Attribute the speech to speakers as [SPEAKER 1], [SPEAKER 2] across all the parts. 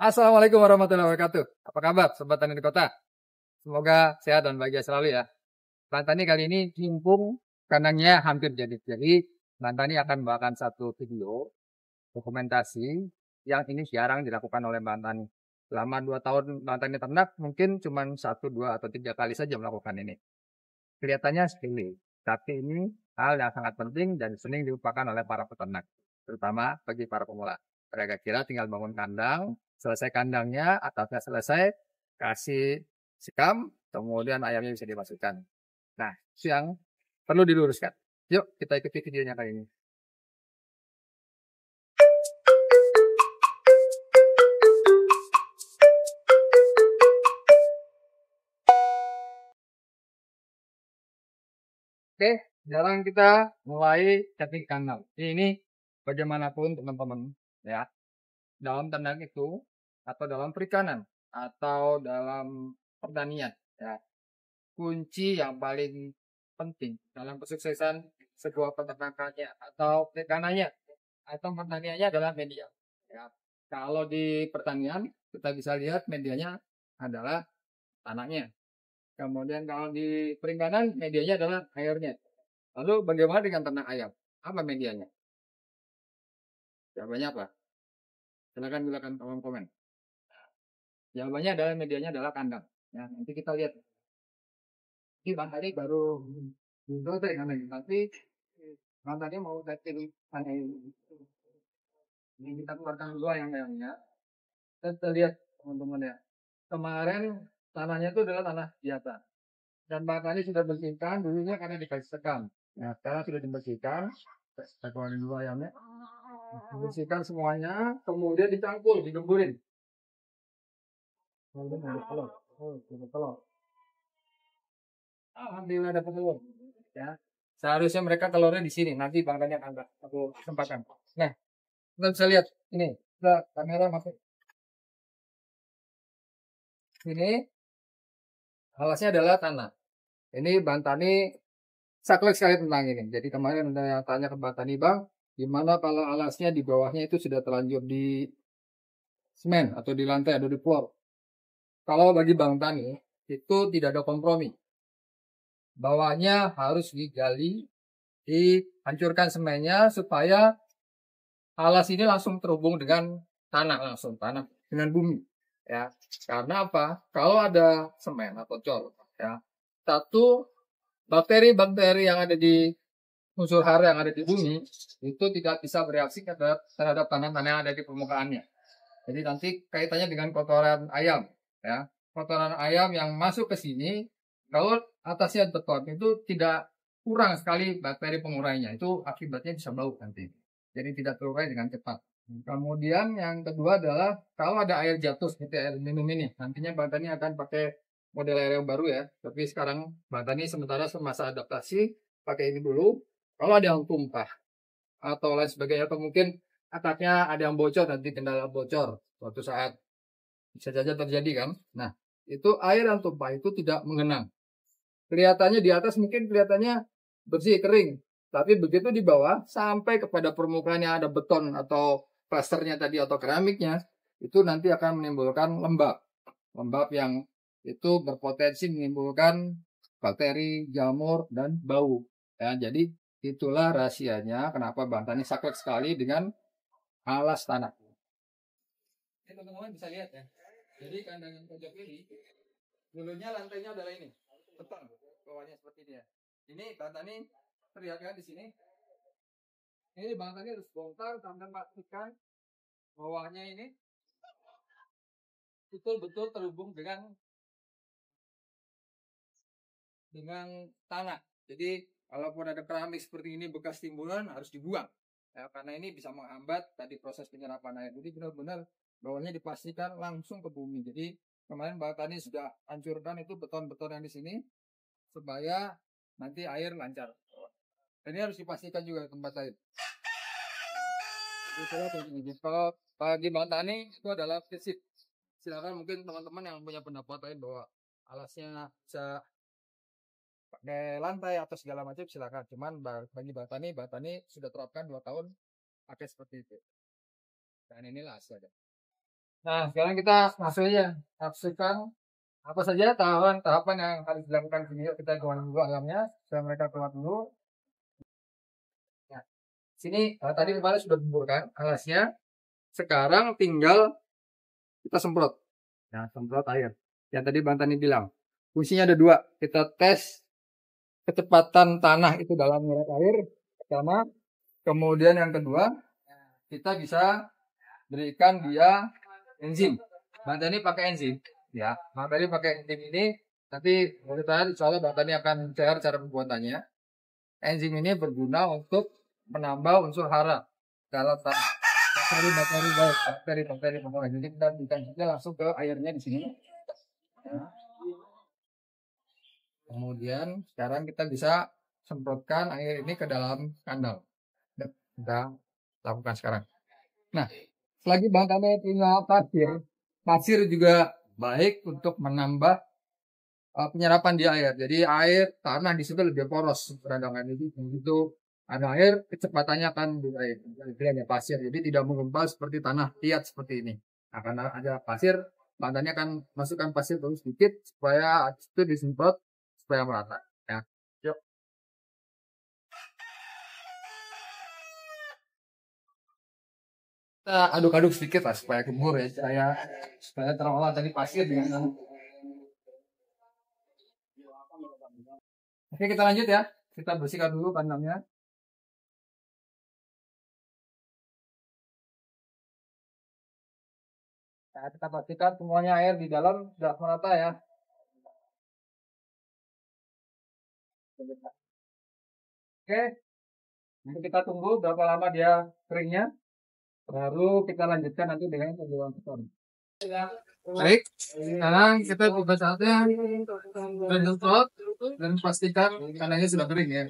[SPEAKER 1] Assalamualaikum warahmatullahi wabarakatuh. Apa kabar Sobat Tani di Kota? Semoga sehat dan bahagia selalu ya. Bang Tani kali ini jimpung kandangnya hampir jadi. Jadi Bang Tani akan membawakan satu video dokumentasi yang ini jarang dilakukan oleh Bang Tani. Selama 2 tahun Bang Tani ternak mungkin cuma 1, 2, atau 3 kali saja melakukan ini. Kelihatannya sepele, tapi ini hal yang sangat penting dan sering dilupakan oleh para peternak, terutama bagi para pemula. Mereka kira tinggal bangun kandang, selesai kandangnya, atapnya selesai, kasih sekam, kemudian ayamnya bisa dimasukkan. Nah, itu yang perlu diluruskan. Yuk, kita ikuti videonya kali ini. Oke, sekarang kita mulai setting kandang. Ini bagaimanapun teman-teman, ya, dalam ternak itu, atau dalam perikanan, atau dalam pertanian, ya, kunci yang paling penting dalam kesuksesan sebuah peternakannya atau perikanannya atau pertaniannya adalah media. Ya. Kalau di pertanian kita bisa lihat medianya adalah tanahnya. Kemudian kalau di perikanan medianya adalah airnya. Lalu bagaimana dengan ternak ayam? Apa medianya? Jawabannya apa? Silakan kolom komen. Jawabannya adalah medianya adalah kandang. Ya, nanti kita lihat. Ini Bang tadi baru selesai kandang, tapi Bang tadi mau setting tanah ini. Ini kita keluarkan dulu ayam-ayamnya. Kita lihat teman-teman ya. Kemarin tanahnya itu adalah tanah biasa. Dan Bang tadi sudah bersihkan dulunya karena dikasih sekam. Nah, sekarang sudah dibersihkan. Kita keluarin dulu ayamnya. Bersihkan semuanya, kemudian dicangkul, digemburin. Kemudian ada telur. Oh, ada telur. Alhamdulillah ada telur. Ya. Seharusnya mereka telurnya di sini. Nanti Bang Tani akan aku tempatkan. Nah, kita bisa lihat ini. Kita kamera masuk. Ini alasnya adalah tanah. Ini Bang Tani saklek sekali tentang ini. Jadi kemarin ada yang tanya ke Bang Tani, Bang, gimana kalau alasnya di bawahnya itu sudah terlanjur di semen atau di lantai atau di floor? Kalau bagi Bang Tani itu tidak ada kompromi. Bawahnya harus digali, dihancurkan semennya supaya alas ini langsung terhubung dengan tanah dengan bumi. Ya, karena apa? Kalau ada semen atau cor, ya, satu bakteri-bakteri yang ada di unsur hara yang ada di bumi itu tidak bisa bereaksi terhadap tanah-tanah yang ada di permukaannya. Jadi nanti kaitannya dengan kotoran ayam, ya, kotoran ayam yang masuk ke sini, kalau atasnya beton itu tidak kurang sekali bakteri pengurainya, itu akibatnya bisa bau nanti. Jadi tidak terurai dengan cepat. Kemudian yang kedua adalah kalau ada air jatuh seperti air minum ini, nantinya Bang Tani akan pakai model air yang baru ya. Tapi sekarang Bang Tani sementara semasa adaptasi pakai ini dulu. Kalau ada yang tumpah atau lain sebagainya, atau mungkin atapnya ada yang bocor, nanti kendala bocor suatu saat bisa saja terjadi kan. Nah, itu air yang tumpah itu tidak mengenang. Kelihatannya di atas mungkin kelihatannya bersih, kering. Tapi begitu di bawah sampai kepada permukaan yang ada beton atau plasternya tadi atau keramiknya, itu nanti akan menimbulkan lembab. Lembab yang itu berpotensi menimbulkan bakteri, jamur, dan bau. Ya, jadi itulah rahasianya kenapa Bang Tani saklek sekali dengan alas tanah. Ini teman-teman bisa lihat ya. Jadi kandang yang pojok ini, dulunya lantainya adalah ini, beton, bawahnya seperti ini ya. Ini Bang Tani terlihat kan di sini. Ini Bang Tani harus bongkar sampai pastikan bawahnya ini betul-betul terhubung dengan tanah. Jadi kalaupun ada keramik seperti ini bekas timbunan harus dibuang. Ya, karena ini bisa menghambat tadi proses penyerapan air. Jadi benar-benar bawahnya dipastikan langsung ke bumi. Jadi kemarin Bang Tani sudah hancurkan itu beton-beton yang di sini supaya nanti air lancar. Dan ini harus dipastikan juga tempat lain. Jadi kalau bagi Bang Tani itu adalah prinsip. Silakan mungkin teman-teman yang punya pendapat lain bahwa alasnya bisa pakai lantai atau segala macam silakan. Cuman bagi Bang Tani sudah terapkan 2 tahun pakai seperti itu. Dan inilah hasilnya. Nah, sekarang kita masuk aja. Saksikan apa saja tahapan yang harus dilakukan video kita keluar dulu alamnya. Supaya mereka keluar dulu. Nah, sini tadi kemarin sudah bubur kan alasnya. Sekarang tinggal kita semprot. Nah, semprot air. Yang tadi Bang Tani bilang. Fungsinya ada dua. Kita tes kecepatan tanah itu dalam menyerap air. Pertama. Kemudian yang kedua, kita bisa berikan dia enzim. Bang Tani pakai enzim. Ya, Bang Tani pakai enzim ini. Tapi kita soalnya Bang Tani akan share cara pembuatannya. Enzim ini berguna untuk menambah unsur hara dalam tanah. Bakteri. Jadi kita berikan saja langsung ke airnya di sini. Ya. Kemudian sekarang kita bisa semprotkan air ini ke dalam kandang. Kita lakukan sekarang. Nah, selagi Bang Tani punya pasir juga baik untuk menambah penyerapan di air. Jadi air tanah di situ lebih poros peradangan itu. Begitu ada air, kecepatannya akan naik. Jadi ada pasir, jadi tidak menggumpal seperti tanah liat seperti ini. Nah, karena ada pasir, Bang Tani akan masukkan pasir terus sedikit supaya itu disemprot supaya merata. Ya, yuk. Kita aduk-aduk sedikit lah supaya gembur ya, supaya terolah tadi pasir dengan. Oke, kita lanjut ya. Kita bersihkan dulu kandangnya. Nah, kita pastikan semuanya air di dalam sudah merata ya. Oke, nanti kita tunggu berapa lama dia keringnya. Baru kita lanjutkan nanti dengan penjualan beton. Baik, sekarang kita buka saatnya dan semprot dan pastikan kandangnya sudah kering ya.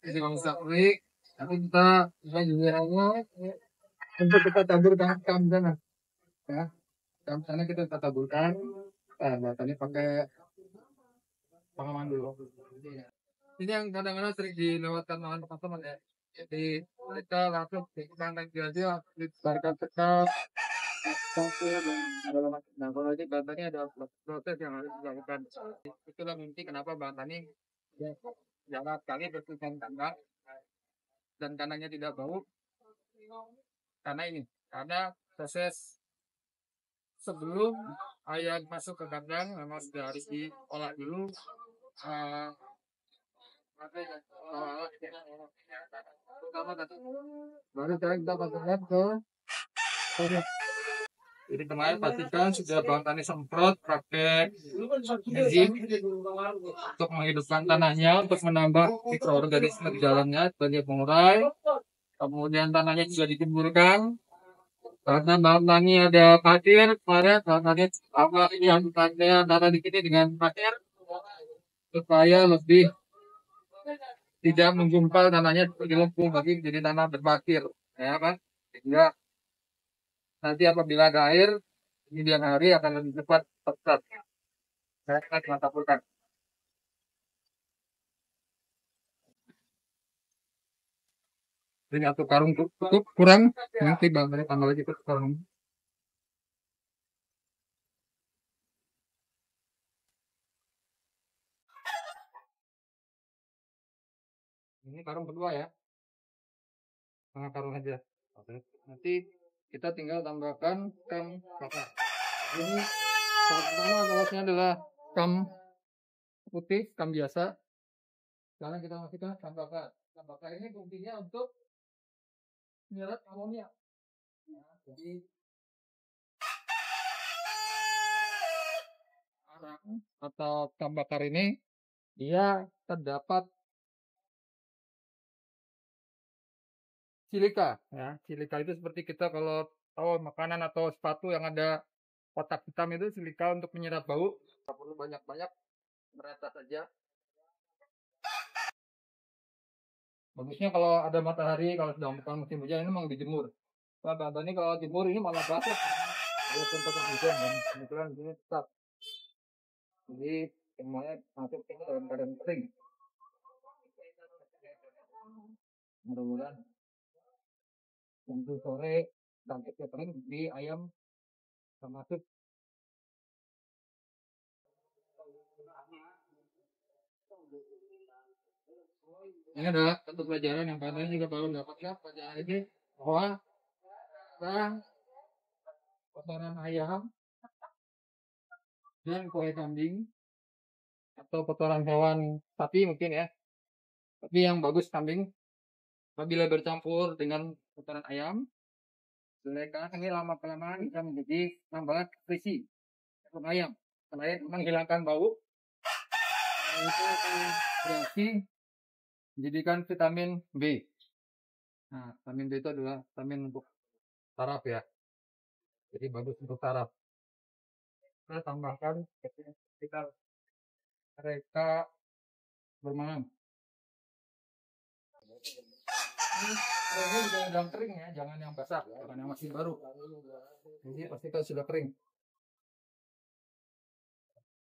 [SPEAKER 1] Jadi kalau sudah kering, nanti kita buka juga untuk kita taburkan ke sana. Ya, ke sana kita taburkan. Nah, tadi pakai pengaman dulu. Ini yang kadang-kadang sering dilewatkan oleh teman-teman ya. Jadi mereka langsung di kandang aja ditarik tekal. Nah, kalau ini Bang Tani ada proses yang harus dilakukan. Itulah mimpi kenapa Bang Tani jarang sekali bersihkan kandang dan kandangnya tidak bau. Karena ini, karena proses sebelum ayam masuk ke kandang memang sudah harus diolah dulu. Uh, Baru sekarang kita pasangkan ke. Jadi kemarin pastikan sudah Bang Tani semprot pakai enzim untuk menghidupkan tanahnya, untuk menambah mikroorganisme di dalamnya sebagai pengurai. Kemudian tanahnya juga ditimbulkan. Karena Bang Tani ada pasir, kemarin Bang Tani apa ini yang tanah di sini dengan pasir supaya lebih tidak menggumpal tanahnya seperti lempung lagi jadi tanah berpasir, ya kan? Sehingga nanti apabila ada air, kemudian hari akan lebih cepat terserap. Saya akan mengatakan. Ini satu karung cukup kurang, nanti Bang Tani tambah lagi ke karung. Ini karung kedua ya, tengah karung aja. Oke. Nanti kita tinggal tambahkan kam bakar. Ini pertama alasnya adalah kam putih, kam biasa. Sekarang kita masukkan kam bakar. Kam bakar ini fungsinya untuk menyerap amonia. Nah, jadi arang atau kam bakar ini dia terdapat silika ya. Silika itu seperti kita kalau tahu makanan atau sepatu yang ada kotak hitam itu silika untuk menyerap bau. Tak perlu banyak-banyak, merata saja. Bagusnya kalau ada matahari, kalau sedang bukan musim hujan ini memang dijemur. Nah, ini kalau jemur ini malah basah. Ada tempat hujan dan kebetulan ini tetap. Jadi semuanya masuk ini dalam keadaan kering. Mudah-mudahan nanti sore sampai kering di ayam termasuk ini adalah satu pelajaran yang kalian juga baru dapatkan pelajaran ini, bahwa tentang kotoran ayam dan kue kambing atau kotoran hewan sapi mungkin ya, tapi yang bagus kambing, apabila bercampur dengan kotoran ayam, mereka ini lama kelamaan bisa menjadi tambahan nutrisi untuk ayam selain menghilangkan bau, itu akan bereaksi menjadikan vitamin B. Nah, vitamin B itu adalah vitamin untuk saraf ya, jadi bagus untuk saraf. Kita tambahkan ketika mereka bermalam. Ini udah kering ya, jangan yang basah, jangan yang masih baru. Jadi pastikan sudah kering.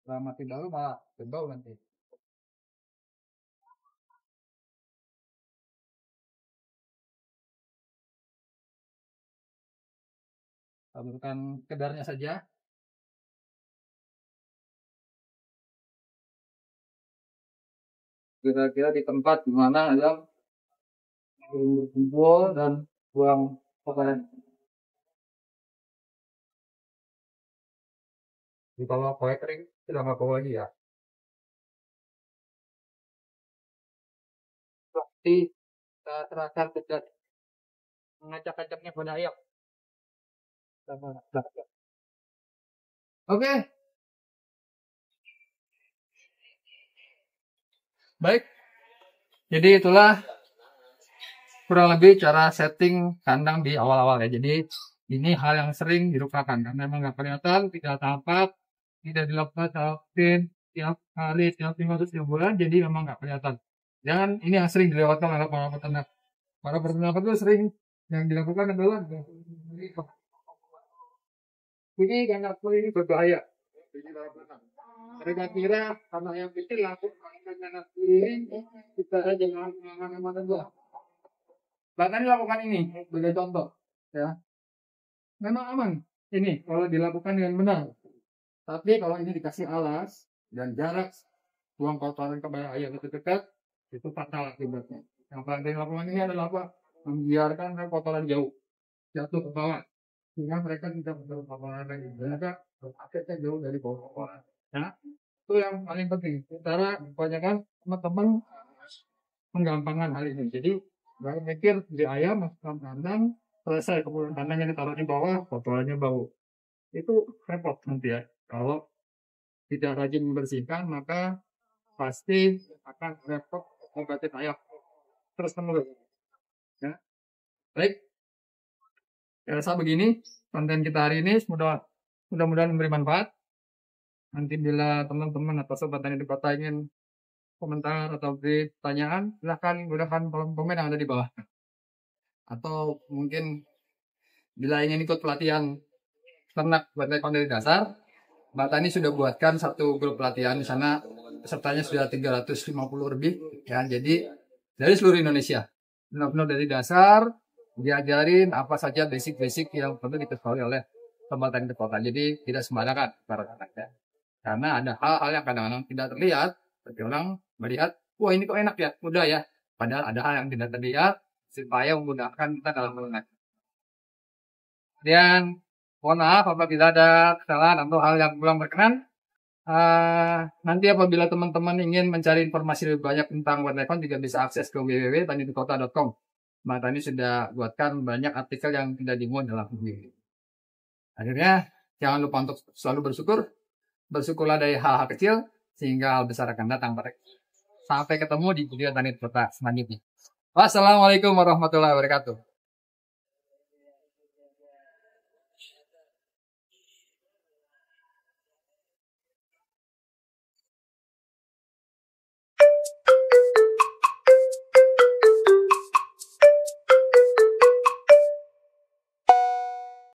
[SPEAKER 1] Kalau masih baru malah bau nanti. Taburkan kedarnya saja. Kira-kira di tempat dimana ada berkumpul dan buang kotoran. Jadi kalau kue kering sudah nggak bau lagi ya. Berarti kita serahkan kedar mengacak-acaknya pada ayam. Oke. Baik. Jadi itulah kurang lebih cara setting kandang di awal-awal ya. Jadi ini hal yang sering dilupakan karena memang nggak kelihatan, tidak tampak, tidak dilakukan rutin tiap hari, tiap 5 bulan, jadi memang nggak kelihatan. Dan ini yang sering dilewatkan oleh para peternak. Para peternak itu sering yang dilakukan adalah ini karena ini berbahaya. Mereka kira karena yang kecil lakukan karena ini kita jangan kemana-mana dulu. Bahkan lakukan ini sebagai contoh ya. Memang aman ini kalau dilakukan dengan benar. Tapi kalau ini dikasih alas dan jarak buang kotoran ke ayam itu dekat, itu fatal akibatnya. Yang paling dilakukan ini adalah apa? Membiarkan kotoran jauh jatuh ke bawah, sehingga mereka tidak berkotoran lagi. Mereka akhirnya jauh dari bawah kotoran. Ya, itu yang paling penting. Sementara kebanyakan teman-teman menggampangkan hal ini. Jadi nggak mikir di ayam masukkan kandang, selesai kemudian kandang yang ditaruh di bawah, kotorannya bau. Itu repot nanti ya. Kalau tidak rajin membersihkan, maka pasti akan repot ngobatin ayam terus menerus. Ya, baik. Saya rasa begini konten kita hari ini, mudah-mudahan memberi manfaat. Nanti bila teman-teman atau sobat tani di kota ingin komentar atau beri pertanyaan, silahkan gunakan kolom komen yang ada di bawah. Atau mungkin bila ingin ikut pelatihan ternak buat ekor dari dasar, Mbak Tani sudah buatkan satu grup pelatihan. Di sana pesertanya sudah 350 lebih ya. Jadi dari seluruh Indonesia, benar-benar dari dasar diajarin apa saja basic-basic yang perlu diketahui oleh Mbak Tani di kota. Jadi tidak sembarangan para anaknya. Karena ada hal-hal yang kadang-kadang tidak terlihat, tapi orang melihat, wah ini kok enak ya, mudah ya. Padahal ada hal yang tidak terlihat supaya menggunakan kita dalam melunak. Dan mohon maaf apabila ada kesalahan atau hal yang kurang berkenan. Nanti apabila teman-teman ingin mencari informasi lebih banyak tentang Wetlecon juga bisa akses ke www.tanidikota.com. Mbak Tani sudah buatkan banyak artikel yang tidak dimuat dalam video. Akhirnya jangan lupa untuk selalu bersyukur. Bersyukurlah dari hal-hal kecil sehingga hal besar akan datang. Sampai ketemu di video Tani Kota selanjutnya. Wassalamualaikum warahmatullahi wabarakatuh.